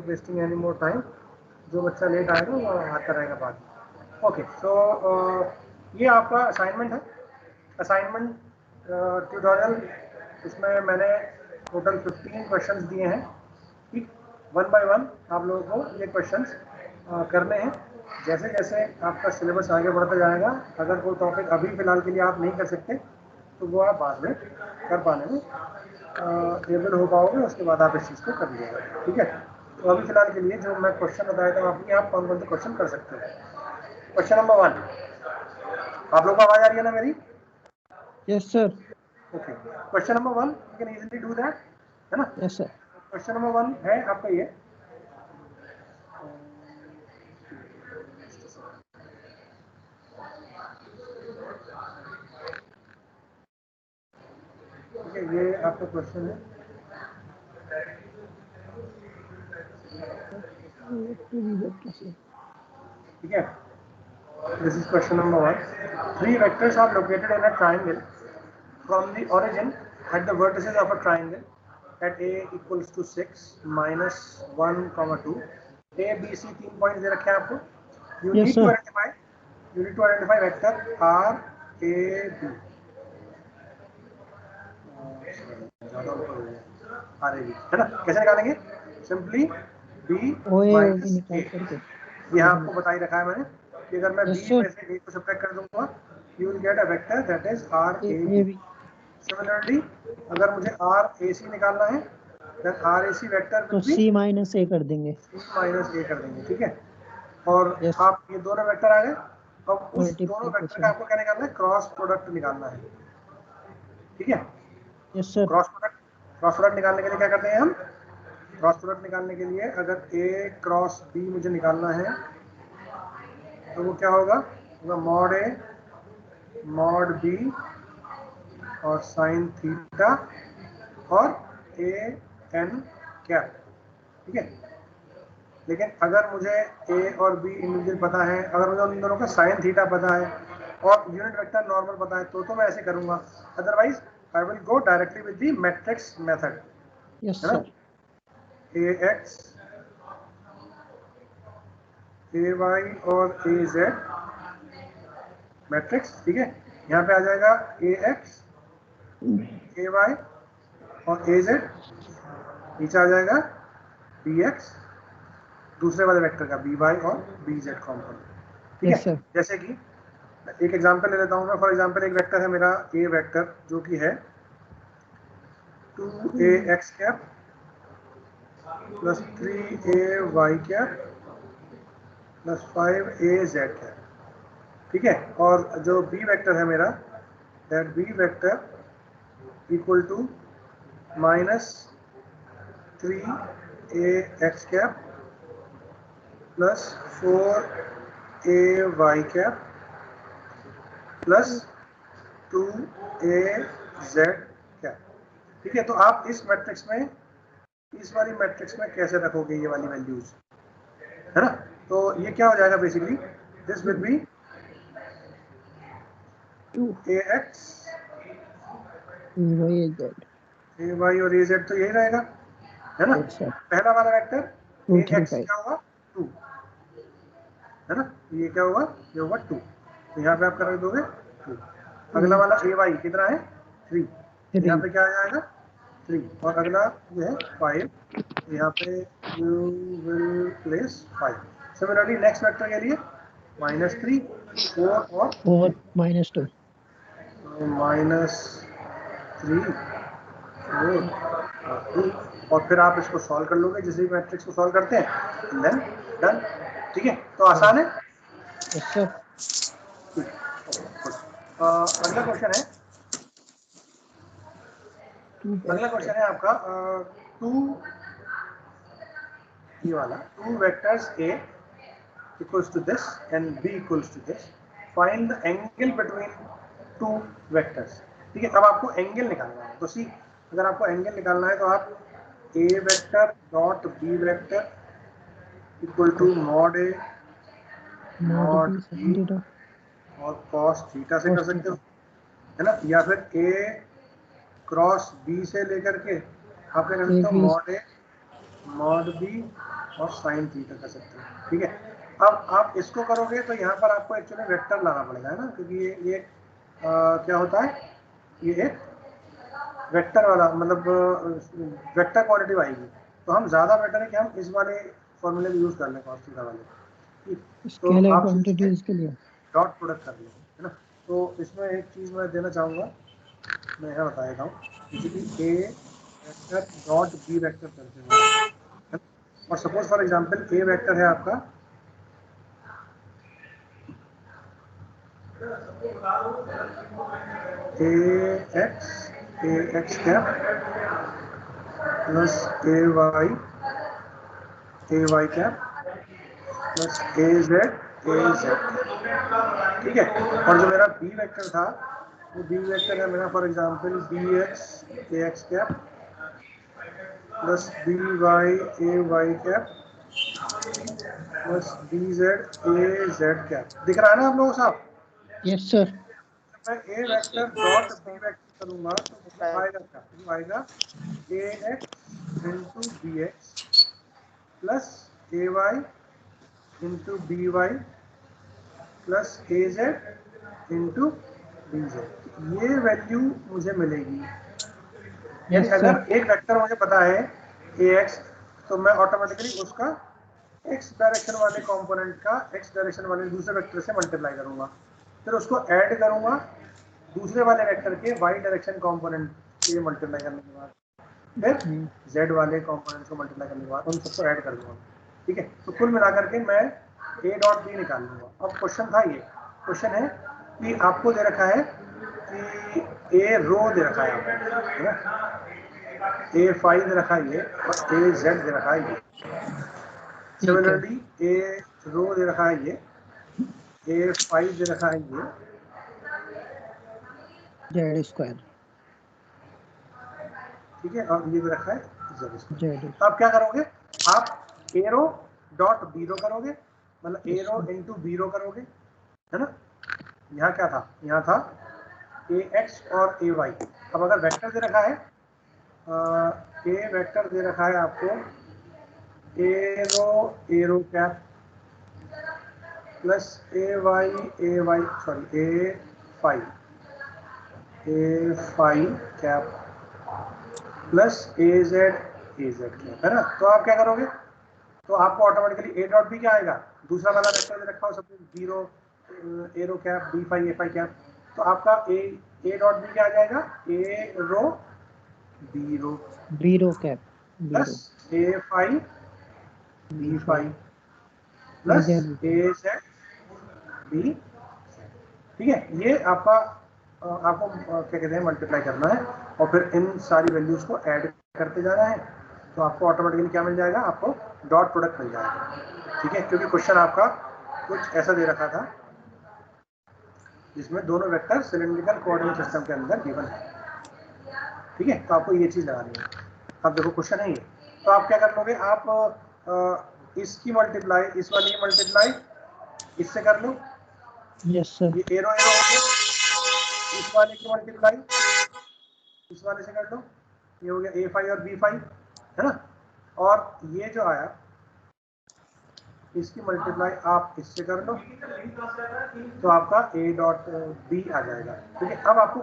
Wasting any more time, जो बच्चा late आएगा वो आता रहेगा बाद में। ओके, सो ये आपका असाइनमेंट है, असाइनमेंट ट्यूटोरियल। इसमें मैंने टोटल 15 क्वेश्चंस दिए हैं, ठीक। 1 बाय 1 आप लोगों को ये क्वेश्चंस करने हैं। जैसे जैसे आपका सिलेबस आगे बढ़ता जाएगा, अगर कोई टॉपिक अभी फ़िलहाल के लिए आप नहीं कर सकते तो वो आप बाद में कर पाने में एबल हो पाओगे, उसके बाद आप इस चीज़ को कर लीजिएगा, ठीक है। तो अभी फ़िलहाल के लिए जो मैं क्वेश्चन बताया था आपको, आप कौन कौन से क्वेश्चन कर सकते हो। क्वेश्चन नंबर 1, आप लोगों को आवाज़ आ रही है ना मेरी? Yes sir. Okay, question number 1 you can easily do that, है ना। Yes sir. क्वेश्चन नंबर 1 है आपका ये, ठीक है, ये आपका क्वेश्चन है, ठीक है। This is question number 1. 3 vectors are located in a triangle from the origin at the vertices of a triangle at a equals to 6 minus 1 comma 2. A B C 3 point दे रखे हैं आपको। You Yes, need to sir. identify vector R A B। R A B है ना, कैसे निकालेंगे? Simply B OA minus निकाल A, करके। ये आपको बता ही रखा है मैंने कि अगर मैं Yes, B sir. में से A को सब्ट्रैक्ट कर दूंगा, you will get a vector that is R A B। AB. Similarly अगर मुझे R A C निकालना है, then R A C vector तो will be C minus A कर देंगे। C माइनस A कर देंगे, ठीक है। और Yes. आप ये दोनों वेक्टर आ गए, अब उस दोनों वेक्टर का Multiplication. आपको क्या निकालना है? क्रॉस प्रोडक्ट निकालना है, ठीक है। Yes, sir. क्रॉस प्रोडक्ट निकालने के लिए क्या करते हैं हम? क्रॉस प्रोडक्ट निकालने के लिए अगर A क्रॉस B मुझे निकालना है तो वो क्या होगा? मॉड A मॉड B और साइन थीटा और A n कैप, ठीक है। लेकिन अगर मुझे A और B इंडिविजुअल पता है, अगर मुझे उन दोनों का साइन थीटा पता है और यूनिट वेक्टर नॉर्मल पता है तो मैं ऐसे करूंगा, otherwise I will go directly with the matrix method, Yes, है ना। sir. AX AY और AZ मैट्रिक्स, ठीक है। यहाँ पे आ जाएगा AX AY और AZ, नीचे आ जाएगा BX दूसरे वाले वेक्टर का BY और BZ कॉम्पोनेंट, ठीक Yes, है। sir. जैसे कि एक एग्जांपल ले लेता हूँ मैं। फॉर एग्जांपल एक वेक्टर है मेरा A वेक्टर जो कि है 2AX cap plus 3AY cap plus 5AZ cap, ठीक है। और जो B वेक्टर है मेरा, that B vector equal to minus 3AX cap plus 4AY cap plus 2AZ cap, ठीक है। तो आप इस मैट्रिक्स में, इस वाली मैट्रिक्स में कैसे रखोगे ये वाली वैल्यूज, है ना। तो ये क्या हो जाएगा basically, this will B AX AY और AZ, तो यही रहेगा, है ना। Yes, sir. पहला वाला वेक्टर 2, 3, AX 5. क्या होगा? 2, है ना। ये क्या होगा? ये होगा 2, तो यहाँ पे आप कर दोगे 2। अगला वाला AY कितना है? 3, यहाँ पे क्या आ जाएगा? 3, और अगला ये है 5, यहाँ पे you will place 5। Similarly next vector के लिए -3 4 और 4 minus 2. -3 4 और 2, और फिर आप इसको सॉल्व कर लोगे जिस भी मैट्रिक्स को सॉल्व करते हैं, देन डन, ठीक है। तो आसान है। Yes, sir. अगला क्वेश्चन है, अगला क्वेश्चन है आपका 2, ये वाला 2 vectors A equals to this and B equals to this, find the angle between 2 vectors, ठीक है। अब आपको एंगल निकालना है, तो सी अगर आपको एंगल निकालना है तो आप A vector dot B vector equal to mod A mod B और cos थीटा से कर सकते हो, है ना। या फिर A क्रॉस B से लेकर के आप क्या कर सकते हो, मॉड A मॉड B और साइन थीटा कर सकते हैं। ठीक है, अब आप इसको करोगे तो यहाँ पर आपको एक्चुअली वेक्टर लाना पड़ेगा, है ना, क्योंकि ये क्या होता है, ये एक वेक्टर वाला मतलब वेक्टर क्वांटिटी आएगी। तो हम ज़्यादा बेटर है कि हम इस वाले फॉर्मूले को यूज़ कर लें कॉस थीटा वाले। ठीक, तो स्केलर आप इसमें क्वांटिटीज के लिए। डॉट प्रोडक्ट कर लो, है ना। तो इसमें एक चीज़ मैं देना चाहूँगा, मैं यहाँ बता देता हूँ, जैसे कि ए वेक्टर डॉट बी वेक्टर करते हैं, और suppose for example A vector है आपका ए X cap plus A Y cap plus A Z. ठीक है, और जो मेरा बी वेक्टर था वो बी वेक्टर है मेरा for example B X A X cap plus B Y A Y cap plus B Z A Z cap. दिख रहा है ना आप लोगों साहब? Yes sir. मैं A vector dot B vector करूंगा तो मतलब आएगा क्या, वो आएगा A X into B X plus A Y into B Y plus A Z into B Z. ये वैल्यू मुझे मिलेगी। यानी यस सर। अगर एक वेक्टर मुझे पता है ए एक्स, तो मैं ऑटोमेटिकली उसका एक्स डायरेक्शन वाले कंपोनेंट का एक्स डायरेक्शन वाले दूसरे वेक्टर से मल्टीप्लाई करूंगा, फिर उसको ऐड करूंगा दूसरे वाले वेक्टर के वाई डायरेक्शन कंपोनेंट के मल्टीप्लाई करने के बाद, फिर जेड वाले कंपोनेंट को मल्टीप्लाई करने के बाद उन सबको ऐड कर दूंगा। ठीक है, तो कुल मिलाकर के मैं ए डॉट बी निकाल लूंगा। अब क्वेश्चन था, ये क्वेश्चन है कि आपको दे रखा है कि ए रो दे रखा है आपको, है ना, ए फाइव दे रखा है ये, और ए जेड दे रखा है ये। सिमिलरली ए रो दे रखा है ये, ए फाइव दे रखा है ये, जेड स्क्वायर। ठीक है, और ये दे रखा है जेड स्क्वायर। जेड। तो आप क्या करोगे, आप ए रो डॉट बी रो करोगे, मतलब ए रो इंटू बी रो करोगे, है ना। यहाँ क्या था, यहाँ था ए एक्स और ए वाई। अब अगर वेक्टर दे रखा है, ए वेक्टर दे रखा है आपको ए रो cap plus A Y sorry A five cap plus A Z cap, है ना। तो आप क्या करोगे, तो आपको ऑटोमेटिकली ए डॉट बी क्या आएगा, दूसरा वाला वेक्टर दे रखा हो सब जीरो ए रो कैप बी फाइव ए फाइव कैप, तो आपका ए डॉट बी क्या आ जाएगा, ए रो बी रो बीरो cap. Plus A five B five plus A Z B. ठीक है, ये आपका आपको क्या कहते हैं मल्टीप्लाई करना है, और फिर इन सारी वैल्यूज को ऐड करते जाना है, तो आपको ऑटोमेटिकली क्या मिल जाएगा, आपको डॉट प्रोडक्ट मिल जाएगा। ठीक है, क्योंकि क्वेश्चन आपका कुछ ऐसा दे रखा था जिसमें दोनों वेक्टर सिलिंड्रिकल कोऑर्डिनेट सिस्टम के अंदर गिवन है। ठीक है, तो आपको ये चीज लगानी है। अब देखो क्वेश्चन है ये, तो आप क्या कर लोगे, आप इसकी मल्टीप्लाई इस वाली की मल्टीप्लाई इससे कर लो। Yes sir. ये एरो एरो हो गया, इस वाले की मल्टीप्लाई इस वाले से कर लो, ये हो गया ए फाइव और बी फाइव, है ना। और ये जो आया इसकी मल्टीप्लाई आप इससे कर लो, तो आपका ए डॉट बी आ जाएगा। ठीक है, अब आपको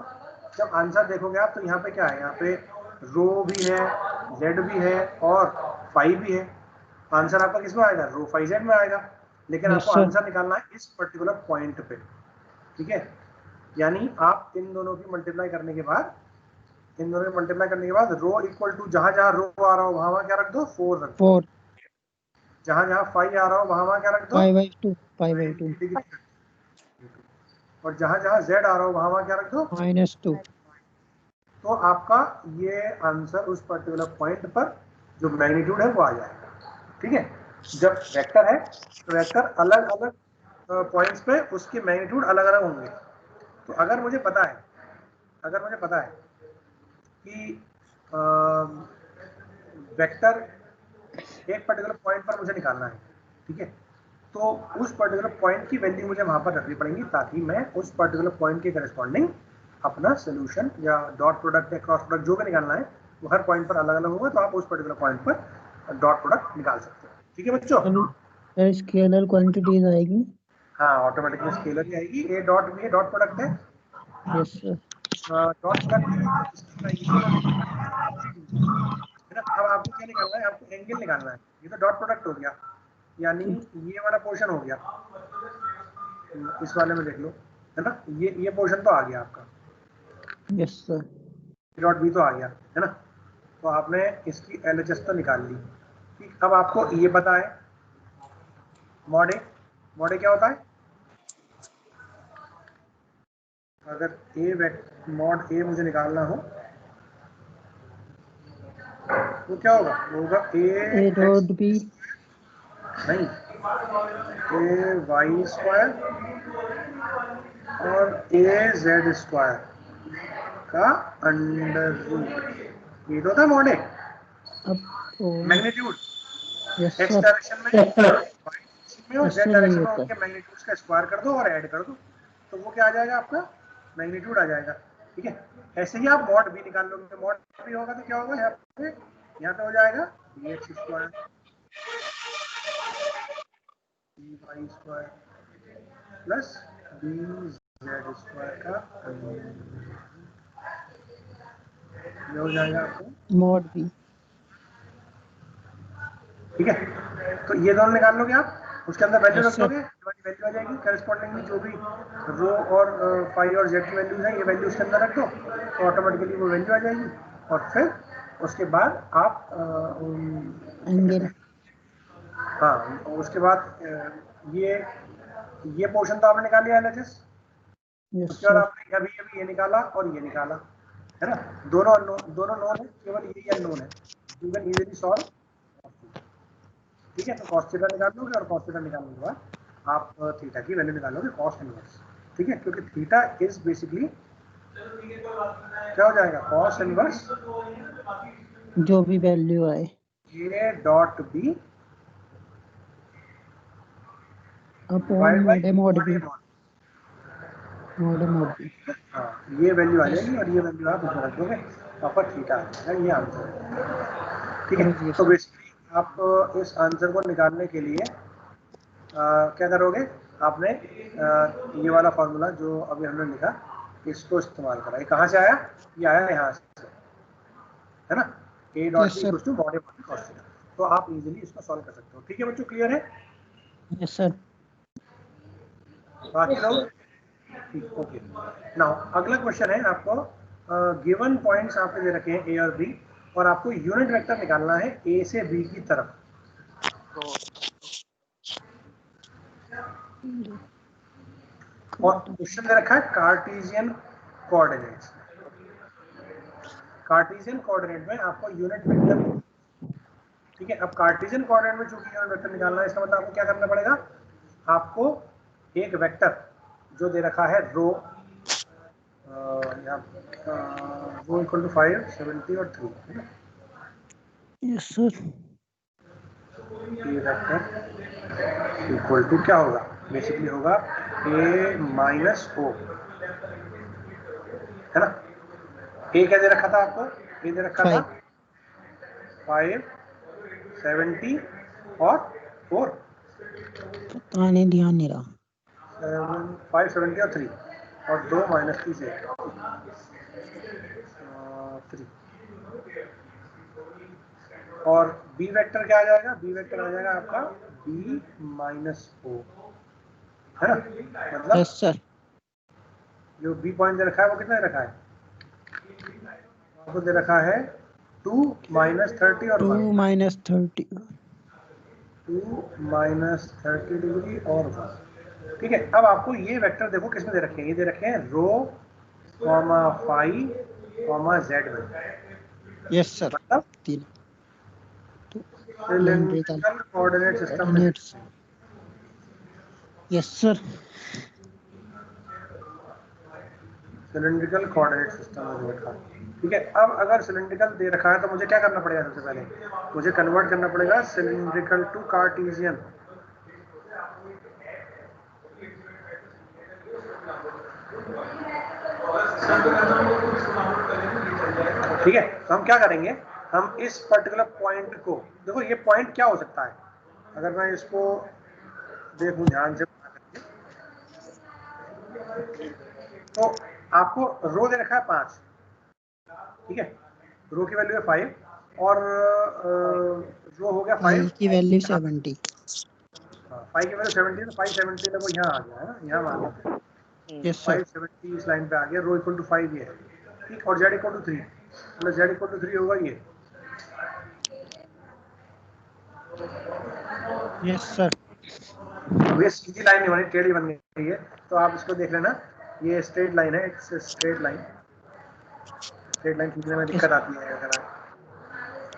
जब आंसर देखोगे आप, तो यहाँ पे क्या है, यहाँ पे रो भी है, जेड भी है और फाइव भी है। आंसर आपका किस में आएगा, रो फाइव जेड में आएगा, लेकिन आपको आंसर निकालना है इस पर्टिकुलर पॉइंट पे। ठीक है, यानी आप इन दोनों की मल्टीप्लाई करने के बाद, इन दोनों की मल्टीप्लाई करने के बाद रो इक्वल टू जहां जहां रो आ रहा हो वहां वहां क्या रख दो, 4 रख दो। जहां जहां 5 आ रहा हो वहां वहां क्या रख दो, 5/2। और जहां जहां z आ रहा हो वहां वहां क्या रख दो, -2। तो आपका ये आंसर उस पर्टिकुलर पॉइंट पर जो मैग्नीट्यूड है वो आ जाएगा। ठीक है, जब वेक्टर है तो वेक्टर अलग अलग पॉइंट्स पे उसके मैग्नीट्यूड अलग अलग होंगे। तो अगर मुझे पता है कि वेक्टर एक पर्टिकुलर पॉइंट पर मुझे निकालना है, ठीक है, तो उस पर्टिकुलर पॉइंट की वैल्यू मुझे वहां पर रखनी पड़ेगी, ताकि मैं उस पर्टिकुलर पॉइंट के करस्पॉन्डिंग अपना सोल्यूशन या डॉट प्रोडक्ट या क्रॉस प्रोडक्ट जो भी निकालना है वो हर पॉइंट पर अलग अलग होगा, तो आप उस पर्टिकुलर पॉइंट पर डॉट प्रोडक्ट निकाल सकते हो। ठीक है बच्चों? अभी स्केलर क्वांटिटीज आएगी। हाँ, ऑटोमेटिकली स्केलर ही आएगी। ए डॉट भी डॉट प्रोडक्ट है। Yes sir. डॉट प्रोडक्ट ये दोनों है ना। अब आपको क्या निकालना है? आपको एंगल निकालना है। ये तो डॉट प्रोडक्ट हो गया, यानी ये वाला पोर्शन हो गया। इस वाले में देख लो, है ना, ये पोर्शन तो आ गया आपका। Yes sir. डॉट बी तो आ गया, है ना। तो आपने इसकी एलएचएस तो निकाल ली। ठीक, अब आपको ये पता है मॉड ए। मॉड ए क्या होता है? अगर मॉड ए मुझे निकालना हो तो क्या होगा? वो होगा ए डॉट बी। नहीं, ए वाई स्क्वायर और ए जेड स्क्वायर का अंडर रूट। ये तो था मॉड ए। अब magnitude yes x sir. Direction में और यस जेड सर यही डायरेक्शन में होता उनके है। मैग्नीट्यूड्स का स्क्वायर कर दो और ऐड कर दो, तो वो क्या आ जाएगा? आपका मैग्नीट्यूड आ जाएगा। ठीक है, ऐसे ही आप मॉड भी निकाल लोगे। मॉड भी होगा तो क्या होगा? यहाँ पे हो जाएगा B X square B Y square plus B Z square का ये हो जाएगा आपको मॉड बी। ठीक है। तो ये दोनों निकाल लोगे आप, उसके अंदर वैल्यू यस रख सर। दोगे, वैल्यू आ जाएगी करस्पॉन्डिंगली। जो भी रो और फाई और जेड की वैल्यूज है, ये वैल्यू उसके अंदर रख दो तो ऑटोमेटिकली वो वैल्यू आ जाएगी। और फिर उसके बाद आप क्या कहते एंगल। हैं, हाँ, उसके बाद ये पोर्शन तो आपने निकाल लिया एलएचएस। यस उसके बाद सर। आपने अभी अभी ये निकाला और ये निकाला, है ना। दोनों नोन है, केवल ये अननोन है। You can easily solve. ठीक है, तो कॉस थीटा निकाल लोगे और कॉस थीटा निकालने के बाद आप थीटा की वैल्यू निकालोगे कॉस इनवर्स। ठीक है, क्योंकि थीटा इज बेसिकली क्या हो जाएगा? कॉस इनवर्स जो भी वैल्यू आए A dot B upon divide by mod A mod mod B. A mod. Mod A mod B. हाँ, ये वैल्यू आ यस जाएगी और ये वैल्यू आप उसमें रख दोगे तो आपका थीटा आ जाएगा। ये आंसर है। ठीक है, समझ गया तो सर। बेसिकली आप इस आंसर को निकालने के लिए क्या करोगे? आपने ये वाला फॉर्मूला जो अभी हमने लिखा इसको इस्तेमाल करा। ये कहाँ से आया? ये आया यहाँ से, है ना। A dot yes B sir. Equals to mod A mod cos theta. तो आप इजीली इसको सॉल्व कर सकते हो। ठीक है बच्चों, क्लियर है? Yes sir. बाकी लोग ठीक, ओके। नाउ अगला क्वेश्चन है आपको गिवन पॉइंट्स आपके दे रखे हैं ए और बी, और आपको यूनिट वेक्टर निकालना है ए से बी की तरफ। और क्वेश्चन दे रखा है कार्टेशियन कोऑर्डिनेट्स। कार्टेशियन कोऑर्डिनेट में आपको यूनिट वेक्टर, ठीक है। अब कार्टेशियन कोऑर्डिनेट में चूंकि यूनिट वेक्टर निकालना है, इसका मतलब आपको क्या करना पड़ेगा? आपको एक वेक्टर जो दे रखा है रो रो इक्वल टू 5, 70 और 3, है ना। Yes sir. ये वेक्टर इक्वल टू क्या होगा? बेसिकली होगा ए माइनस ओ, है ना। ए क्या दे रखा था आपको? ए दे रखा था 5। 5, 70 और 4। पता नहीं, ध्यान नहीं रहा। 5, 70 और 3 और 2 माइनस 3 से 3। और बी वेक्टर क्या आ जाएगा? बी वेक्टर आ जाएगा आपका बी माइनस ओ, है ना। मतलब यस सर। जो बी पॉइंट दे रखा है वो कितना दे रखा है? आपको दे रखा है 2 माइनस 30 और 2 1। माइनस 30। 2 माइनस 30 डिग्री और 1। ठीक है, अब आपको ये वेक्टर देखो किसमें दे रखे हैं? ये दे रखे हैं row comma phi comma Z में। Yes sir. मतलब 3 सिलेंड्रिकल सिलेंड्रिकल कोऑर्डिनेट सिस्टम में। Coordinates. Yes sir. Cylindrical coordinate system में दे रखा है। ठीक है, अब अगर सिलेंड्रिकल दे रखा है तो मुझे क्या करना पड़ेगा? सबसे पहले मुझे कन्वर्ट करना पड़ेगा सिलेंड्रिकल टू कार्टेशियन। ठीक है, तो हम क्या करेंगे? हम इस पर्टिकुलर पॉइंट को देखो, ये पॉइंट क्या हो सकता है? अगर मैं इसको देखूं ध्यान से, तो आपको रो दे रखा है 5, ठीक है, रो की वैल्यू है 5 और रो हो गया 5 आई की वैल्यू 70। 5 की वैल्यू 70 तो 570 देखो यहाँ आ गया है ना, यहाँ मान लेते हैं यस सर 570 इस लाइन पे आ गया, रो इक्वल टू 5 ये है, ठीक, और जेड इक्वल टू 3, मतलब जेड इक्वल टू 3 होगा ये। यस सर अब ये सीधी लाइन नहीं बनी, टेढ़ी बन गई है, तो आप इसको देख लेना, ये स्ट्रेट लाइन है, it's straight line, straight line खींचने में दिक्कत आती है अगर आप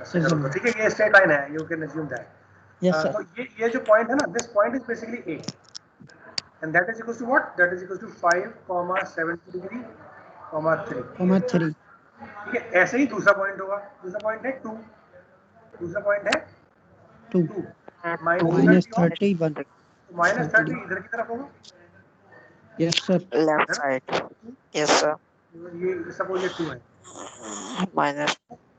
ऐसे करो तो, ठीक है, ये स्ट्रेट लाइन है, you can assume that. Yes तो सर ये जो पॉइंट है ना, this point is basically A and that is equal to what, that is equal to 5,70 degree, 3, comma 3 ठीक है। ऐसे ही दूसरा पॉइंट होगा, दूसरा पॉइंट है 2, दूसरा पॉइंट है 2 2 माइनस 30 1 तो माइनस 30 इधर की तरफ होगा, yes sir left side. Yes sir. ये सपोज ये 2 है माइनस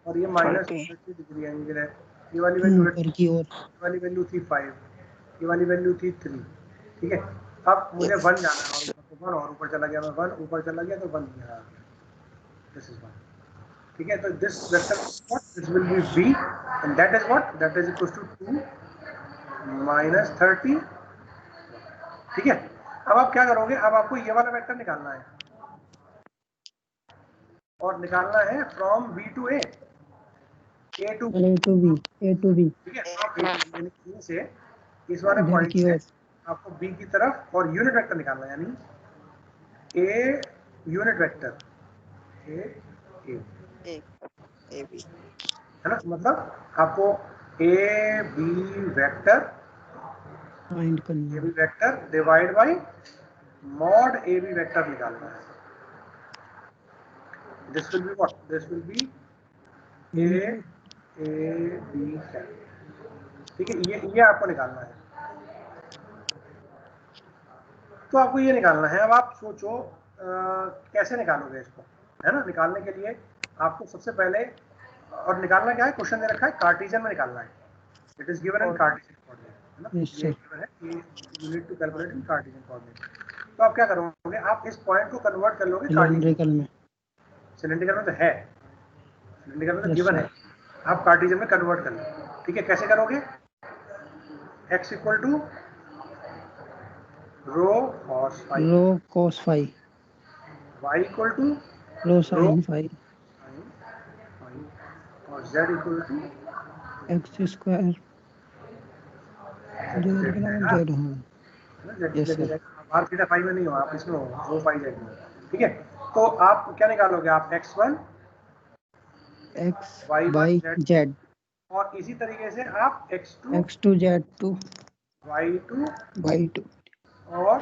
और ये माइनस 30 डिग्री एंगल है, ये वाली वैल्यू है 2, ऊपर की ओर ये वाली वैल्यू थी 5, ये वाली वैल्यू थी 3, ठीक है। अब मुझे 1 जाना है और 1 और ऊपर चला गया, मैं 1 ऊपर चला गया तो 1 यहाँ आ गया, दिस इज 1, ठीक है। तो this vector what, this will be v and that is what, that is equal to 2 minus 30, ठीक है। अब आप क्या करोगे, अब आपको ये वाला वेक्टर निकालना है और निकालना है from b to a, a to b ठीक है। आप A से इस वाले इधर पॉइंट की से ओर आपको B की तरफ और यूनिट वेक्टर निकालना है, यानी A unit vector A A B है ना, मतलब आपको ए बी फाइंड करना है vector divide by mod A B vector निकालना है। This will be what, this will be A B, ठीक है, ये आपको निकालना है। तो आपको ये निकालना है, अब आप सोचो कैसे निकालोगे इसको, है ना। निकालने के लिए आपको सबसे पहले, और निकालना क्या है, क्वेश्चन दे रखा है कार्टेशियन में निकालना है, it is given in Cartesian coordinate, है ना, यस ये सर गिवन है कि you need to calculate in Cartesian coordinate. तो आप क्या करोगे, आप इस पॉइंट को कन्वर्ट कर लोगे कार्टेशियन, सिलेंड्रिकल में सिलेंड्रिकल में तो है, सिलेंड्रिकल में तो यस गिवन सर है, आप कार्टेशियन में कन्वर्ट कर लो, ठीक है। कैसे करोगे, x equal to rho cos phi, rho cos phi y equal to rho rho sin phi और z equal to x square जो z बराबर हाँ, z हाँ z यस सर बाहर थीटा फाई में नहीं हो, आप इसमें हो रो फाई z में, ठीक है। तो आप क्या निकालोगे, आप x1 x y1 by z z और इसी तरीके से आप x2 x2 z2 y2 y2 और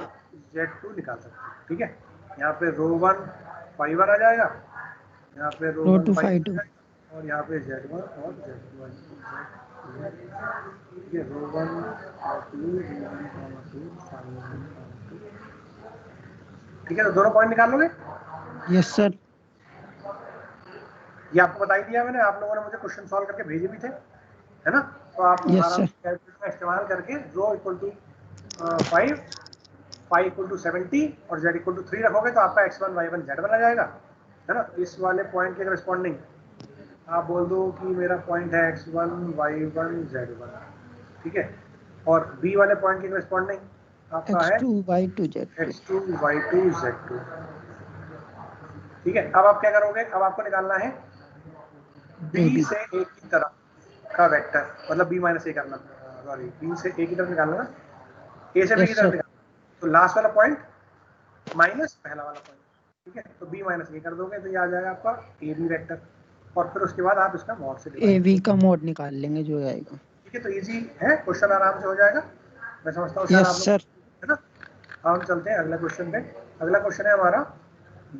z2 निकाल सकते हैं, ठीक है। यहाँ पे रो 1 फाई 1 आ जाएगा, यहाँ पे रो रो 1 टू फाई फाई 2 और यहाँ पे z1 और z2, ठीक है, रो 1 और 2 ठीक है। तो दोनों पॉइंट निकाल लोगे, यस सर ये आपको बता ही दिया मैंने, आप लोगों ने मुझे क्वेश्चन सॉल्व करके भेजे भी थे, है ना। तो आप यस आराम सर से कैलकुलेटर का इस्तेमाल करके rho equal to 5, phi equal to 70 और z इक्वल टू 3 रखोगे तो आपका x1 y1 z1 आ जाएगा, है ना। इस वाले पॉइंट के करस्पॉन्डिंग आप बोल दो कि मेरा पॉइंट है x1 y1 z1, ठीक है, और b वाले पॉइंट के करस्पॉन्डिंग आपका है x2 y2 z2 x2 y2 z2, ठीक है। अब आप क्या करोगे, अब आपको निकालना है b AB से a की तरफ का वेक्टर, मतलब b माइनस a करना, सॉरी b से a की तरफ निकालना ना, a से b की यस तरफ सर निकालना, तो लास्ट वाला पॉइंट माइनस पहला वाला पॉइंट, ठीक है। तो b माइनस a कर दोगे तो ये आ जाएगा आपका ए बी वेक्टर, और फिर उसके बाद आप इसका मॉड से डिवाइड, AB का मोड निकाल लेंगे जो आएगा ठीक है। तो इजी है, क्वेश्चन आराम से हो जाएगा, मैं समझता हूँ शायद यस आप लोग, सर है ना। अब हम चलते हैं अगले क्वेश्चन पे। अगला क्वेश्चन है हमारा,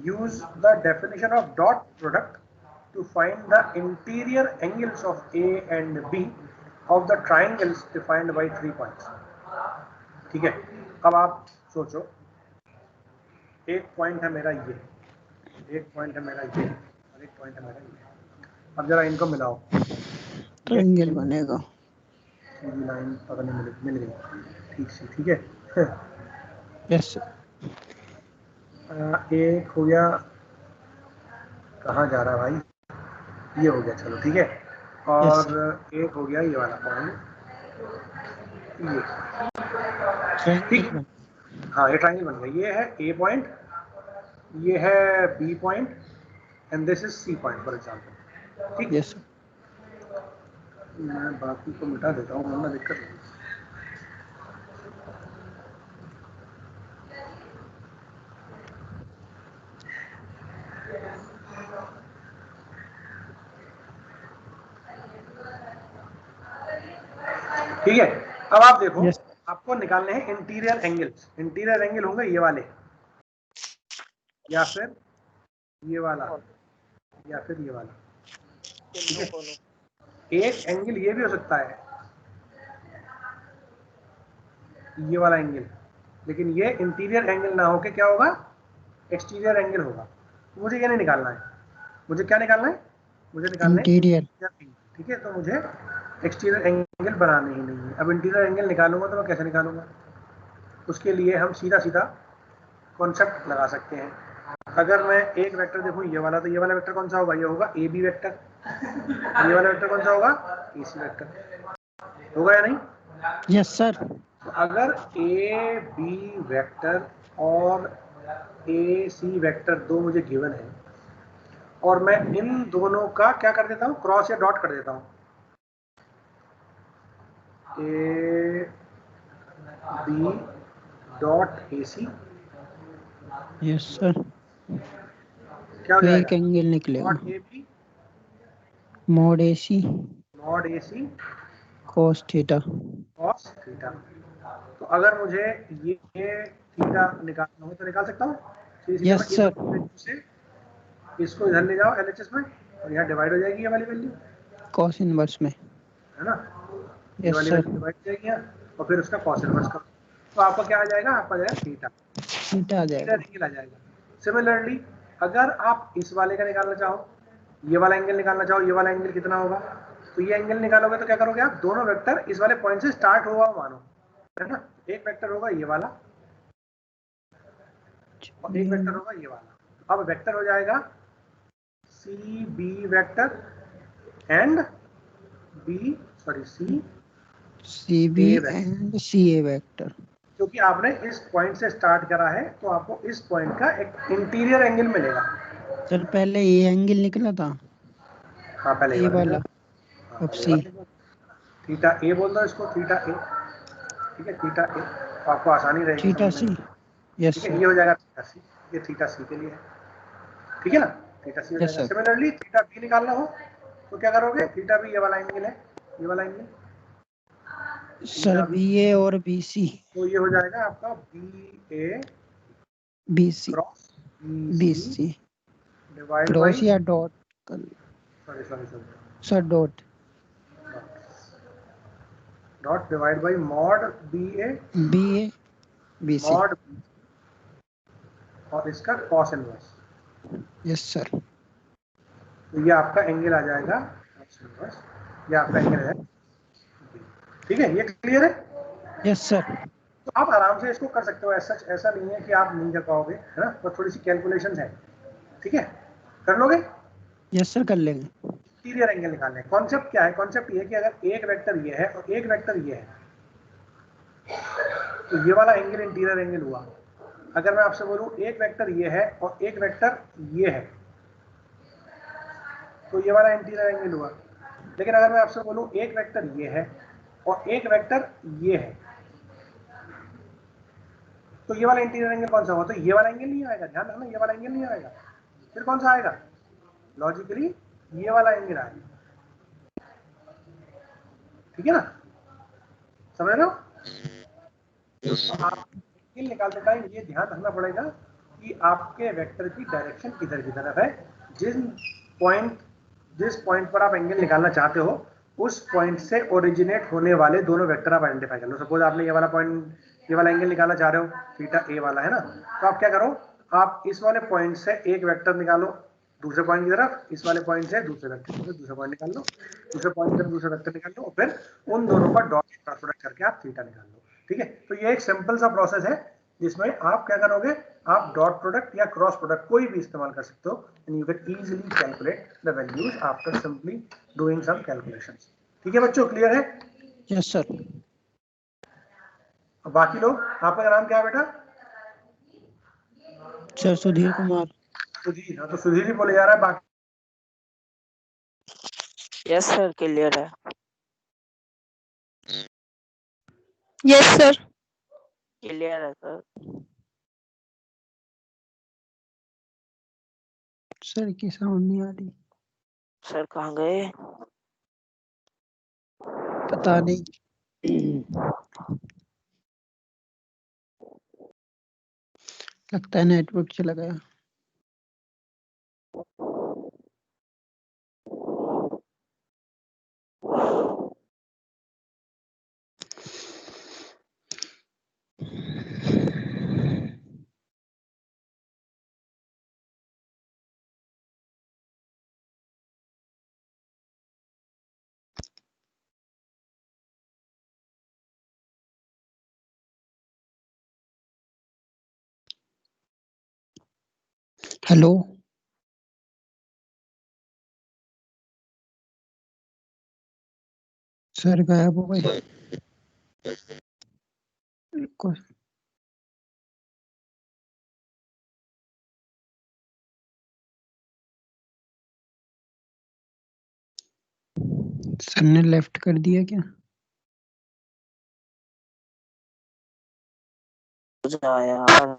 use the definition of dot product to find the interior angles of A and B of the triangles defined by 3 points, ठीक है। अब आप सोचो, एक पॉइंट है मेरा ये, एक पॉइंट है मेरा ये और एक पॉइंट है मेरा ये, अब जरा इनको मिलाओ, ये ट्रायंगल बनेगा सीधी लाइन पकड़ने मिल गई ठीक से, ठीक है। Yes sir. एक हो गया, कहाँ जा रहा है भाई, ये हो गया, चलो ठीक है। यस और सर। एक हो गया ये वाला पॉइंट, ये ट्रायंगल ठीक। बन। हाँ ये ट्राइंगल बन गया, ये है ए पॉइंट, ये है B point, and this is C point for example, ठीक। Yes sir. मैं बाकी को मिटा देता हूँ वरना दिक्कत नहीं। ठीक है, अब आप देखो, यस आपको निकालने हैं इंटीरियर एंगल्स। इंटीरियर एंगल होंगे ये वाले, या फिर ये वाला, या फिर ये वाला, ठीक है। एक एंगल ये भी हो सकता है, ये वाला एंगल, लेकिन ये इंटीरियर एंगल ना होके क्या होगा, एक्सटीरियर एंगल होगा। मुझे ये नहीं निकालना है, मुझे क्या निकालना है, मुझे निकालना है इंटीरियर। इंटीरियर एंगल, ठीक है। तो मुझे एक्सटीरियर एंगल बनाने ही नहीं है। अब इंटीरियर एंगल निकालूंगा तो मैं कैसे निकालूंगा, उसके लिए हम सीधा सीधा कॉन्सेप्ट लगा सकते हैं। अगर मैं एक वेक्टर देखूं ये वाला, तो ये वाला वेक्टर कौन सा होगा, ये होगा ए बी वेक्टर। ये वाला वेक्टर कौन सा होगा, ए सी वेक्टर, होगा या नहीं। Yes sir. तो अगर ए बी वेक्टर और ए सी वेक्टर दो मुझे गिवन है, और मैं इन दोनों का क्या कर देता हूँ, क्रॉस या डॉट कर देता हूँ, A B dot A C, yes sir. क्या हो तो एक जाएगा, एंगल निकलेगा, dot A B mod AC mod A C cos theta. Cos theta. तो अगर मुझे ये थीटा निकालना हो तो निकाल सकता हूँ सीधे सीधे। मैं यस इन सर। दोनों वैल्यू से इसको इधर ले जाओ एलएचएस में, और यहाँ डिवाइड हो जाएगी ये वाली वैल्यू, cos इनवर्स में। है ना। ये यस वाली सर। वैल्यू डिवाइड हो जाएगी यहाँ, और फिर उसका कॉस इनवर्स करो, तो आपका क्या आ जाएगा, आपका आ जाएगा थीटा, थीटा आ थीटा जाएगा। एंगल आ जाएगा। सिमिलरली अगर आप इस वाले का निकालना चाहो, ये वाला एंगल निकालना चाहो, ये वाला एंगल कितना होगा, तो ये एंगल निकालोगे तो क्या करोगे आप, दोनों वेक्टर इस वाले पॉइंट से स्टार्ट हुआ मानो, है ना। एक वेक्टर होगा ये वाला और एक वेक्टर होगा ये वाला। अब वेक्टर हो जाएगा C B vector and B, sorry C CB A vector, and CA vector. क्योंकि आपने इस पॉइंट से स्टार्ट करा है तो आपको इस पॉइंट का एक इंटीरियर एंगल मिलेगा। सर पहले ये एंगल निकला था, हाँ पहले ये ए वाला वाला, निकला, अब हाँ ये सी। वाला निकला। थीटा ए बोल दो इसको, थीटा ए, ठीक है, थीटा ए, तो आपको आसानी रहेगी थीटा समझने सी। में, यस ठीक है। सर। ये हो जाएगा थीटा सी, ये थीटा सी के लिए है, ठीक है ना, थीटा सी हो यस जाएगा। सर। सिमिलरली थीटा बी निकालना हो तो क्या करोगे, थीटा बी ये वाला एंगल है, ये वाला angle sir theta B, BA और BC। तो ये हो जाएगा आपका B A BC। Cross B C BC divide by, cross या डॉट कर। Sorry sorry sorry, sir dot. Dot divide by mod B A BA BC। Mod, और इसका कॉस इनवर्स, यस सर। तो ये आपका एंगल आ जाएगा cos इनवर्स, ये आपका एंगल है, ठीक है। ये क्लियर है, यस सर। तो आप आराम से इसको कर सकते हो, ऐसा ऐसा नहीं है कि आप नहीं कर पाओगे, है ना, तो थोड़ी सी कैलकुलेशंस है, ठीक है, कर लोगे। यस सर कर लेंगे। इंटीरियर एंगल निकालने हैं। कॉन्सेप्ट क्या है, कॉन्सेप्ट ये है कि अगर एक वेक्टर ये है और एक वेक्टर ये है, तो ये वाला एंगल इंटीरियर एंगल हुआ। अगर मैं आपसे बोलूं एक वेक्टर ये है और एक वेक्टर ये है, तो ये वाला इंटीरियर एंगल हुआ। लेकिन अगर मैं आपसे बोलूं एक वेक्टर ये है और एक वेक्टर ये है, तो ये वाला इंटीरियर एंगल कौन सा हुआ, तो ये वाला एंगल नहीं आएगा, ध्यान रखना, ये वाला एंगल नहीं आएगा। फिर कौन सा आएगा, लॉजिकली ये वाला एंगल आएगा, ठीक है ना, समझ रहे हो। तो आप एंगल निकालते टाइम ये ध्यान रखना पड़ेगा कि आपके वेक्टर की डायरेक्शन किधर की तरफ है। जिस पॉइंट पर आप एंगल निकालना चाहते हो उस पॉइंट से ओरिजिनेट होने वाले दोनों वेक्टर आप आइडेंटिफाई कर लो। सपोज आपने ये वाला पॉइंट, ये वाला एंगल निकालना चाह रहे हो, थीटा ए वाला है ना, तो आप क्या करो, आप इस वाले पॉइंट से एक वेक्टर निकालो दूसरे पॉइंट की तरफ, इस वाले पॉइंट से दूसरे वेक्टर की तरफ दूसरा पॉइंट निकाल लो, दूसरे पॉइंट की तरफ दूसरा वेक्टर निकाल लो, और फिर उन दोनों का डॉट करके आप थीटा निकाल लो। ठीक है, तो ये एक सिंपल सा प्रोसेस है जिसमें आप क्या करोगे, आप डॉट प्रोडक्ट या क्रॉस प्रोडक्ट कोई भी इस्तेमाल कर सकते हो and you can easily calculate the values after simply doing some calculations. ठीक है बच्चों, क्लियर है? Yes sir. बाकी लोग, आपका नाम क्या है बेटा? सर सुधीर कुमार। सुधीर, हाँ तो सुधीर ही बोले जा रहा है। बाकी यस सर, क्लियर है। Yes sir. क्लियर है सर। सर की साउंड नहीं आ रही। सर कहाँ गए? पता नहीं। लगता है नेटवर्क चला गया। हेलो। सर गायब हो गए। सर ने लेफ्ट कर दिया क्या? यार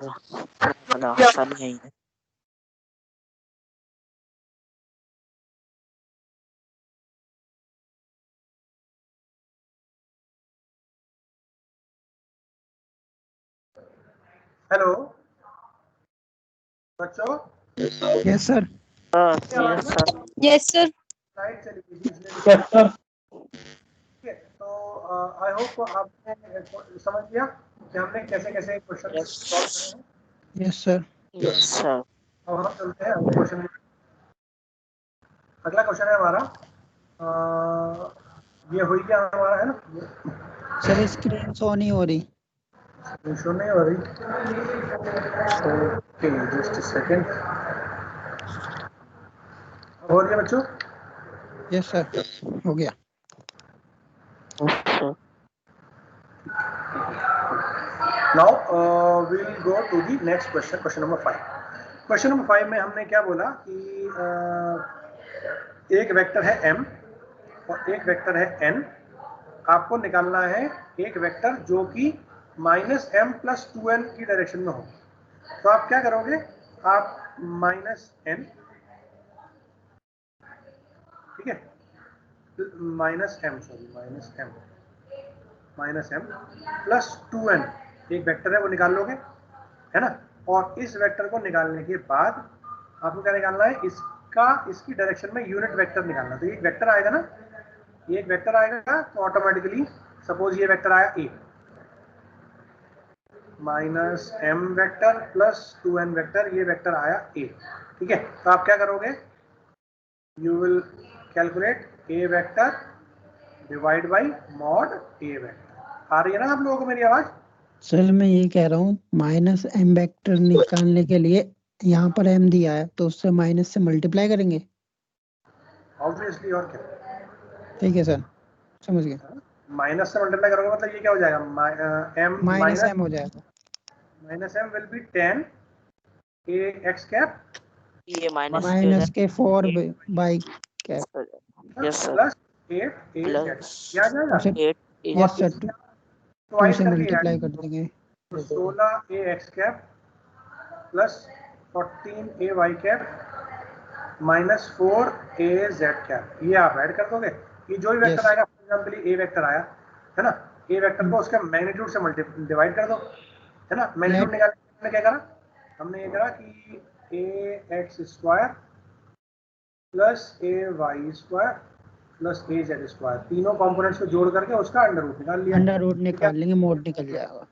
रास्ता नहीं है। हेलो बच्चों, yes sir. Yes sir. Yes sir. Slide चली गई थी इसलिए। ठीक है, तो आई होप आपने समझ लिया कि हमने कैसे कैसे क्वेश्चन यस सॉल्व करे हैं। Yes sir. Yes sir. अब हम चलते हैं अगले क्वेश्चन। अगला क्वेश्चन है हमारा, ये हुई क्या हमारा, है ना? सर स्क्रीन शो नहीं हो रही। शो नहीं हो रही? Okay, just second. हो रही है बच्चों? यस सर, हो गया। Now we will go to the next question, question number 5। Question number 5 में हमने क्या बोला कि एक वेक्टर है m और एक वेक्टर है n। आपको निकालना है एक वेक्टर जो कि -m+2n की डायरेक्शन में हो। तो आप क्या करोगे, आप -n, ठीक है, -m+2n एक वेक्टर है वो निकाल लोगे, है ना? और इस वेक्टर को निकालने के बाद आपको क्या निकालना है, इसकी डायरेक्शन में यूनिट वेक्टर निकालना। तो एक वेक्टर आएगा ना, ये एक वेक्टर आएगा तो ऑटोमेटिकली सपोज ये वेक्टर आया a, -m vector +2n vector, ये वेक्टर आया a। ठीक है, तो आप क्या करोगे, you will calculate a vector divide by mod a vector. आ रही है ना आप लोगों को मेरी आवाज? सर मैं ये कह रहा हूँ -m वेक्टर निकालने के लिए यहाँ पर m दिया है तो उससे माइनस से मल्टीप्लाई करेंगे। ऑब्वियसली, और क्या। ठीक है सर, समझ गया। माइनस से मल्टीप्लाई करोगे मतलब ये क्या हो जाएगा, m माइनस m हो जाएगा। -m will be 10 ax cap ये माइनस माइनस के 4 by cap yes sir plus 8 a z। Plus क्या आ जाएगा? उसे 8 यस सर 2 ट्वाइस से करके मल्टीप्लाई ऐड, कर देंगे। तो 16 ax cap plus 14 ay cap -4 az cap, ये आप ऐड कर दोगे। ये जो भी वेक्टर यस आएगा, फॉर एग्जांपल ए वेक्टर आया है ना, ए वेक्टर को उसके मैग्नीट्यूड से डिवाइड कर दो, है ना? मैग्नीट्यूड लेट निकालने हमने क्या करा, हमने ये करा कि ax² plus ay² plus az², तीनों कंपोनेंट्स को जोड़ करके उसका अंडर रूट निकाल लिया। अंडर रूट ठीक है, निकाल लेंगे, मोड निकल जाएगा।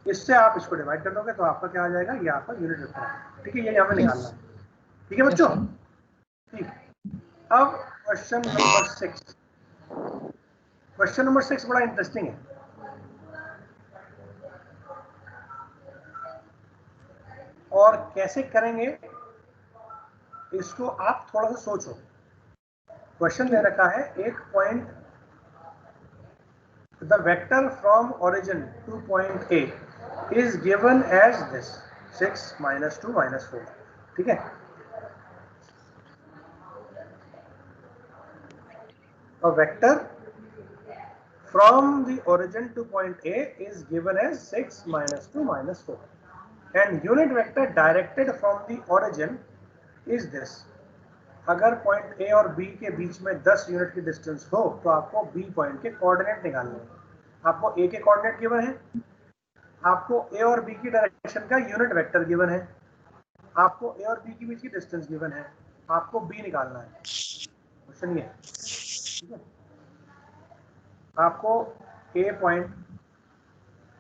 इससे आप इसको डिवाइड कर दोगे तो आपका क्या आ जाएगा, ये आपका यूनिट वेक्टर है। ठीक है, ये हमें निकालना यस है। ठीक है यस बच्चों? सर। ठीक। अब क्वेश्चन नंबर 6। क्वेश्चन नंबर 6 बड़ा इंटरेस्टिंग है। और कैसे करेंगे इसको आप थोड़ा सा सोचो। क्वेश्चन दे रखा है एक point, the vector from origin to point A is given as this 6 - 2 - 4। ठीक है, a vector from the origin to point A is given as 6 - 2 - 4 and unit vector directed from the origin is this। अगर point A और B के बीच में 10 unit की distance हो तो आपको बी पॉइंट के कोऑर्डिनेट निकालने हैं। आपको ए के कोऑर्डिनेट गिवन है, आपको ए और बी की डायरेक्शन का यूनिट वेक्टर गिवन है, आपको ए और बी के बीच की डिस्टेंस गिवन है, आपको बी निकालना है। क्वेश्चन ये, ठीक है, आपको ए पॉइंट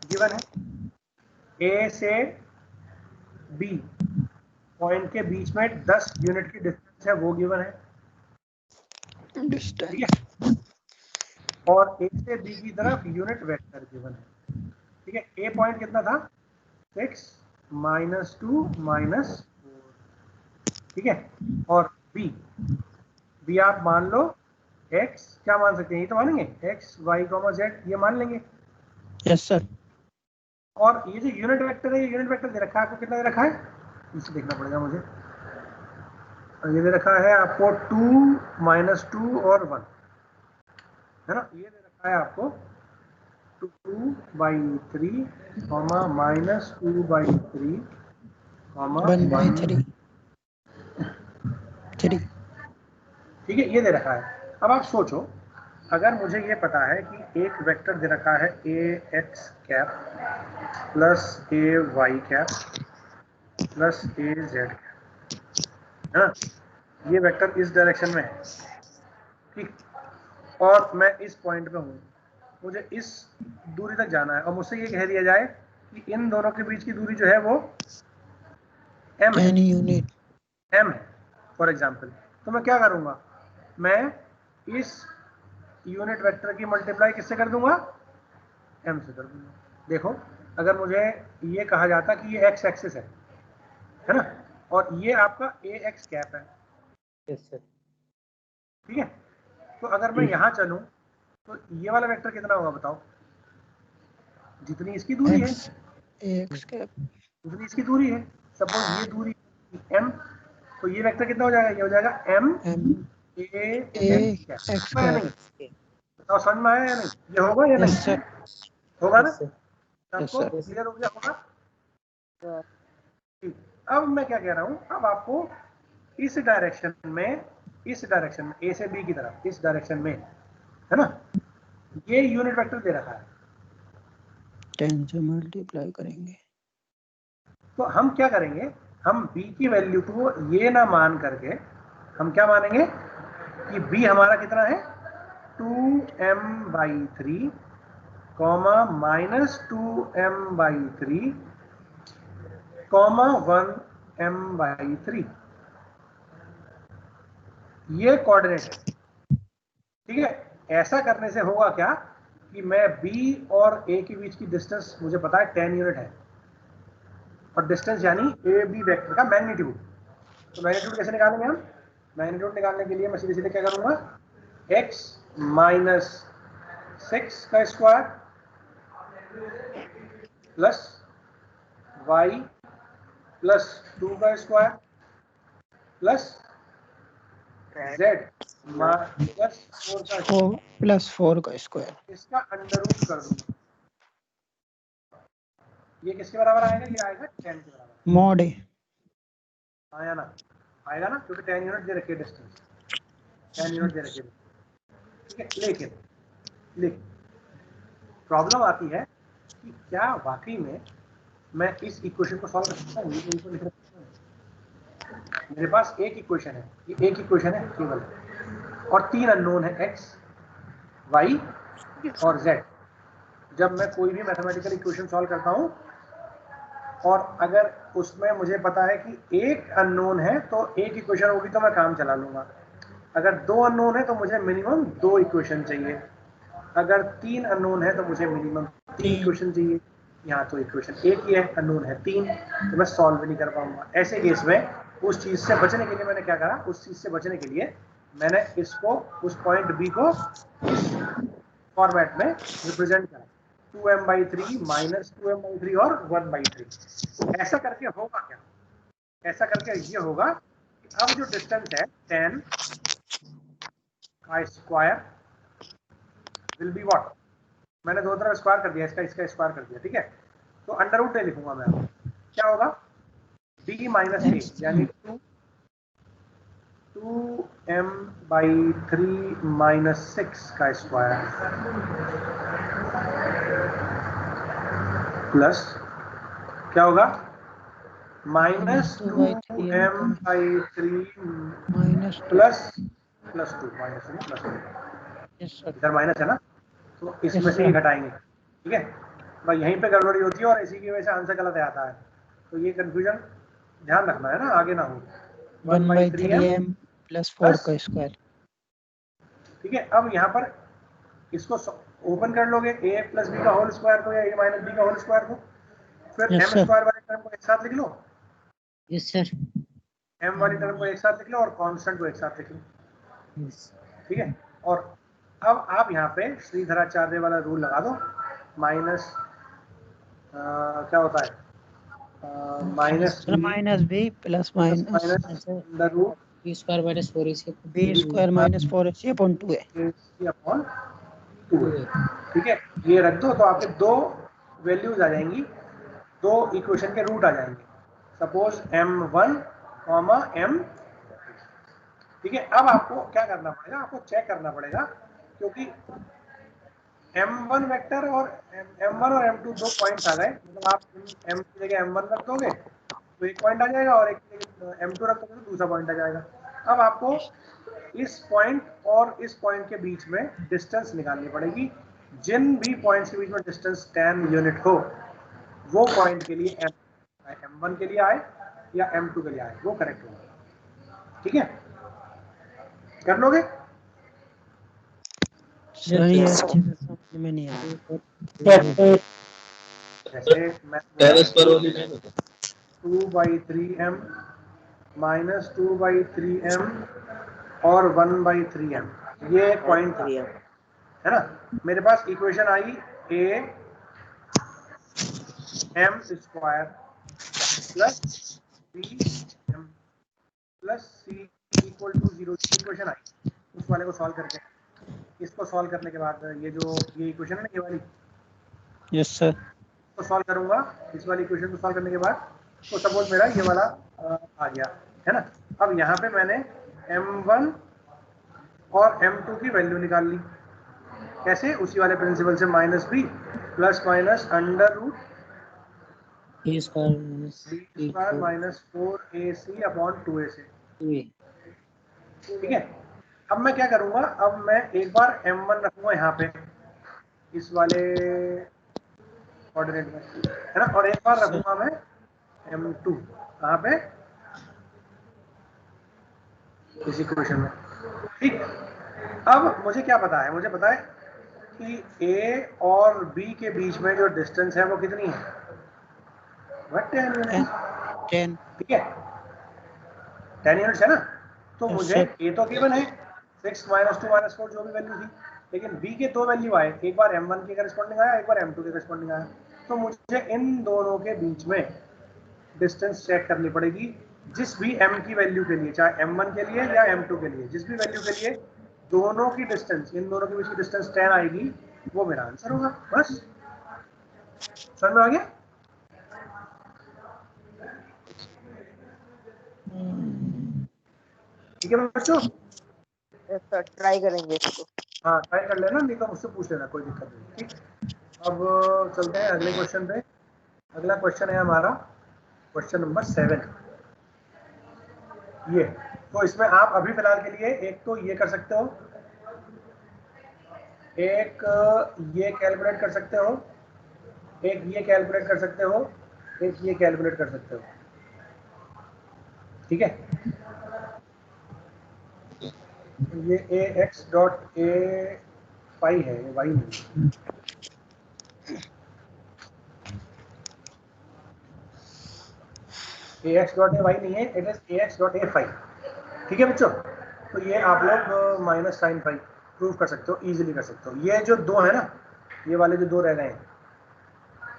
गिवन है, ए से बी पॉइंट के बीच में 10 यूनिट की डिस्टेंस है, वो गिवन है, ठीक है, और ए से बी की तरफ यूनिट वेक्टर गिवन है। ठीक है, ए पॉइंट कितना था 6 - 2 - 4, ठीक है, और बी आप मान लो x, क्या मान सकते हैं, ये तो मानेंगे x, y, z, ये मान लेंगे। Yes sir. और ये जो यूनिट वेक्टर है, ये यूनिट वेक्टर दे रखा है आपको, कितना दे रखा है, इसे देखना पड़ेगा मुझे। ये दे रखा है आपको 2 - 2 और 1, है ना, ये दे रखा है आपको 2/3, -2/3, 1/3 3। ठीक है, ये दे रखा है। अब आप सोचो, अगर मुझे ये पता है कि एक वेक्टर दे रखा है ax cap plus ay cap plus az cap, हाँ, ये वेक्टर इस डायरेक्शन में है, ठीक, और मैं इस पॉइंट पे हूँ, मुझे इस दूरी तक जाना है, और मुझसे ये कह दिया जाए कि इन दोनों के बीच की दूरी जो है वो m है, यूनिट m है फॉर एग्जाम्पल। तो मैं क्या करूँगा, मैं इस यूनिट वेक्टर की मल्टीप्लाई किससे कर दूंगा, m से कर दूंगा। देखो, अगर मुझे ये कहा जाता कि ये x एक्सिस है ना, और ये आपका ax कैप है, ठीक है, तो अगर मैं यहाँ चलूँ तो ये वाला वेक्टर कितना होगा बताओ, जितनी इसकी दूरी है, x कैप जितनी इसकी दूरी है, सपोज ये दूरी m, तो ये वेक्टर कितना हो जाएगा, ये हो जाएगा m a x कैप। बताओ समझ में आया या नहीं, ये होगा या नहीं, होगा ना, सबको क्लियर हो गया होगा। ठीक, अब मैं क्या कह रहा हूँ, अब आपको इस डायरेक्शन में ए से बी की तरफ, इस डायरेक्शन में, है ना, ये यूनिट वेक्टर दे रखा है, 10 से मल्टीप्लाई करेंगे, तो हम क्या करेंगे, हम b की वैल्यू को ये ना मान करके हम क्या मानेंगे कि b हमारा कितना है 2m/3, -2m/3, 1m/3, ये कोऑर्डिनेट है, ठीक है। ऐसा करने से होगा क्या कि मैं b और a के बीच की डिस्टेंस मुझे पता है 10 यूनिट है, और डिस्टेंस यानी ए बी वेक्टर का मैग्नीट्यूड। तो मैग्नीट्यूड कैसे निकालेंगे हम, मैग्नीट्यूड निकालने के लिए मैं सीधे सीधे क्या करूंगा, x - 6 का स्क्वायर प्लस y + 2 का स्क्वायर प्लस z +4 का स्क्वायर, इसका अंडर रूट कर दूंगा। ये किसके बराबर आएगा, ये आएगा 10 के बराबर, मॉड है, आया ना, आएगा ना, क्योंकि 10 यूनिट दे रखी है डिस्टेंस, 10 यूनिट दे रखी है, ठीक है। लेकिन प्रॉब्लम आती है कि क्या वाकई में मैं इस इक्वेशन को सॉल्व कर सकता हूँ। मेरे पास एक इक्वेशन है, ये एक इक्वेशन है केवल, और 3 अननोन है x, y और z। जब मैं कोई भी मैथमेटिकल इक्वेशन सॉल्व करता हूँ और अगर उसमें मुझे पता है कि एक अननोन है तो एक इक्वेशन होगी तो मैं काम चला लूंगा, अगर 2 अननोन है तो मुझे मिनिमम 2 इक्वेशन चाहिए। अगर 3 अननोन है तो मुझे मिनिमम 3 इक्वेशन चाहिए। यहाँ तो इक्वेशन एक ही है, अननोन है 3, तो मैं सॉल्व नहीं कर पाऊंगा। ऐसे केस में उस चीज से बचने के लिए मैंने क्या करा, उस चीज से बचने के लिए मैंने इसको, उस पॉइंट बी को इस फॉर्मेट में रिप्रेजेंट करा, 2m/3 माइनस 2m/3 और 1/3। ऐसा करके होगा क्या, ऐसा करके ये होगा कि अब जो डिस्टेंस है 10 का स्क्वायर विल बी व्हाट, मैंने दो तरफ स्क्वायर कर दिया, इसका स्क्वायर कर दिया, ठीक है। तो अंडर रूट नहीं लिखूंगा मैं, क्या होगा d माइनस ए यानी 2m/3 माइनस 6 का स्क्वायर प्लस क्या होगा minus 2m/3 minus plus 2 minus plus 2, इधर माइनस है ना, तो इसमें से ही घटाएंगे, ठीक है भाई। यहीं पे गड़बड़ी होती है और इसी की वजह से आंसर गलत आता है, तो ये कंफ्यूजन ध्यान रखना है ना, आगे ना हो। 1/3m प्लस 4 का स्क्वायर, ठीक है। अब यहाँ पर इसको ओपन कर लोगे a प्लस बी का होल स्क्वायर को या a माइनस बी का होल स्क्वायर को, फिर Yes, m sir. स्क्वायर वाले टर्म को एक साथ लिख लो, यस सर, m वाली टर्म को एक साथ लिख लो और कांस्टेंट को एक साथ लिख लो, ठीक है। और अब आप यहाँ पे श्रीधराचार्य वाला रूल लगा दो, माइनस क्या होता है minus B plus minus under root B square minus 4ac upon 2a upon 2, ठीक है। ये रख दो तो आपके दो वैल्यूज आ जाएंगी, दो इक्वेशन के रूट आ जाएंगे, सपोज m1 m, ठीक है। अब आपको क्या करना पड़ेगा, आपको चेक करना पड़ेगा, क्योंकि m1 वेक्टर और m1 और m2 दो पॉइंट्स आ गए, मतलब आप m की जगह m1 रख दोगे तो एक पॉइंट आ जाएगा और एक की जगह m2 रख दोगे तो दूसरा पॉइंट आ जाएगा। अब आपको इस पॉइंट और इस पॉइंट के बीच में डिस्टेंस निकालनी पड़ेगी। जिन भी पॉइंट्स के बीच में डिस्टेंस 10 यूनिट हो, वो पॉइंट के लिए m1 के लिए आए या m2 के लिए आए, वो करेक्ट होगा, ठीक है। कर लोगे? सही है, Yes, sir. अच्छे से समझ में नहीं आया। जैसे मैं 2/3m माइनस 2/3m और 1/3m, ये एक पॉइंट था, है ना। मेरे पास इक्वेशन आई a m square plus b m plus c equal to 0, equation आई। उस वाले को सॉल्व करके, इसको सॉल्व करने के बाद ये जो ये इक्वेशन है ना, ये वाली, यस सर, को सॉल्व करूंगा, इस वाली इक्वेशन को सॉल्व करने के बाद, तो सपोज मेरा ये वाला आ गया, है ना। अब यहाँ पे मैंने m1 और m2 की वैल्यू निकाल ली, कैसे, उसी वाले प्रिंसिपल से, minus b plus minus under root b square minus 4ac upon 2a से, 2a। ठीक है। अब मैं क्या करूंगा, अब मैं एक बार m1 रखूंगा यहाँ पे इस वाले कोऑर्डिनेट में, है ना, और एक बार रखूंगा मैं m2 कहाँ पे, इस इक्वेशन में, ठीक। अब मुझे क्या पता है, मुझे पता है कि a और b के बीच में जो डिस्टेंस है वो कितनी है, 10 यूनिट्स, ठीक है, 10 यूनिट्स है ना। तो मुझे a तो गिवन है 6 माइनस 2 माइनस 4 जो भी वैल्यू थी, लेकिन b के दो वैल्यू आए, एक बार m1 के करस्पॉन्डिंग आया, एक बार m2 के करस्पॉन्डिंग आया, तो मुझे इन दोनों के बीच में डिस्टेंस चेक करनी पड़ेगी, जिस भी m की वैल्यू के लिए, चाहे m1 के लिए या m2 के लिए, जिस भी वैल्यू के लिए दोनों की डिस्टेंस, इन दोनों के बीच की डिस्टेंस 10 आएगी, वो मेरा आंसर होगा। बस समझ में आ गया? ठीक है बच्चों, Yes, sir. ट्राई करेंगे इसको। हाँ ट्राई कर लेना, नहीं तो मुझसे पूछ लेना, कोई दिक्कत नहीं, ठीक। अब चलते हैं अगले क्वेश्चन पे। अगला क्वेश्चन है हमारा क्वेश्चन नंबर 7, ये। तो इसमें आप अभी फिलहाल के लिए एक तो ये कर सकते हो, एक ये कैलकुलेट कर सकते हो, एक ये कैलकुलेट कर सकते हो, एक ये कैलकुलेट कर सकते हो, ठीक है। ये ax डॉट a पाई है, ये वाई नहीं है। ax डॉट ए वाई नहीं है, it is ax dot A phi. ठीक है बच्चों, तो ये आप लोग माइनस साइन फाई प्रूव कर सकते हो, इजीली कर सकते हो। ये जो दो है ना, ये वाले जो दो रह गए हैं,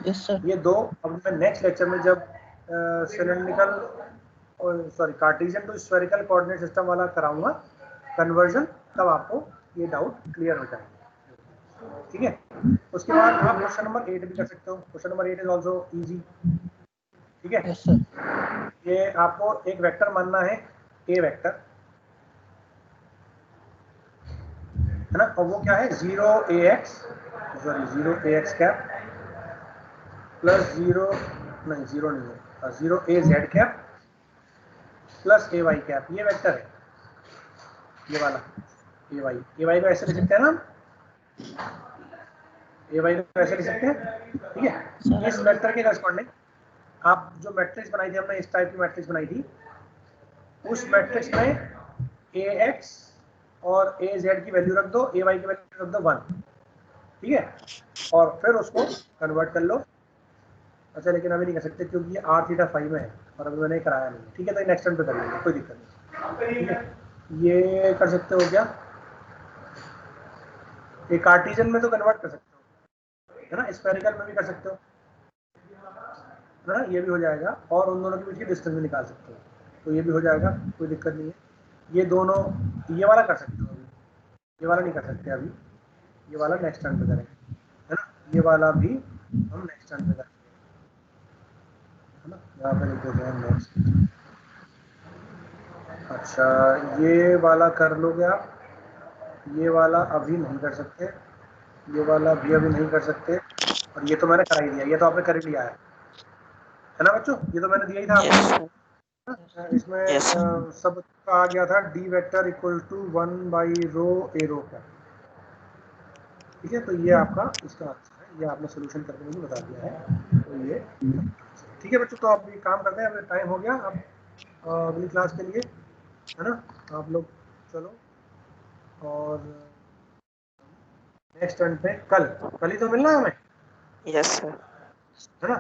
यस सर। ये दो अब मैं नेक्स्ट लेक्चर में जब सिलेंड्रिकल और sorry Cartesian to spherical coordinate system वाला कराऊंगा कन्वर्जन, तब आपको ये डाउट क्लियर हो जाएगा। ठीक है, उसके बाद आप क्वेश्चन नंबर 8 भी कर सकते हो। Question number 8 is also easy. ठीक है, यस सर। ये आपको एक वेक्टर मानना है, ए वेक्टर है ना, और वो क्या है 0ax sorry 0ax cap plus 0 नहीं 0 नहीं है 0az cap plus ay cap, ये वेक्टर है, ये वाला ay को ऐसे लिख सकते हैं ना, ay को ऐसे लिख सकते हैं। ठीक है, इस वेक्टर के करस्पॉन्डिंग आप जो मैट्रिक्स बनाई थी हमने, इस टाइप की मैट्रिक्स बनाई थी, उस मैट्रिक्स में ax और az की वैल्यू रख दो, ay की वैल्यू रख दो 1। ठीक है, और फिर उसको कन्वर्ट कर लो। अच्छा, लेकिन अभी नहीं कर सकते क्योंकि ये r थीटा फाई में है और अभी मैंने कराया नहीं। ठीक है, तो नेक्स्ट टाइम पे कर लेंगे, कोई दिक्कत नहीं। ठीक है, ये कर सकते हो क्या, ये कार्टेशियन में तो कन्वर्ट कर सकते हो है ना, स्फेरिकल में भी कर सकते हो है ना, ये भी हो जाएगा, और उन दोनों के बीच की डिस्टेंस भी निकाल सकते हो, तो ये भी हो जाएगा, कोई दिक्कत नहीं है। ये दोनों, ये वाला कर सकते हो अभी, ये वाला नहीं कर सकते अभी, ये वाला नेक्स्ट टाइम पे करेंगे है ना, ये वाला भी हम नेक्स्ट टाइम पे करेंगे है ना। यहाँ पे लिख देते हैं नेक्स्ट। अच्छा, ये वाला कर लोगे आप, ये वाला अभी नहीं कर सकते, ये वाला भी अभी नहीं कर सकते, और ये तो मैंने करा ही दिया, ये तो आपने कर ही लिया है ना बच्चों, ये तो मैंने दिया ही था आपको। इसमें सब आ गया था डी वेक्टर इक्वल टू 1/रो का। ठीक है, तो ये आपका इसका आंसर है, ये आपने सोल्यूशन करके मुझे बता दिया है, तो ये ठीक है बच्चों। तो आप ये काम करते हैं, अभी टाइम हो गया, अब अगली क्लास के लिए है ना, आप लोग चलो, और नेक्स्ट टर्न पे कल ही तो मिलना है हमें, यस सर। है ना।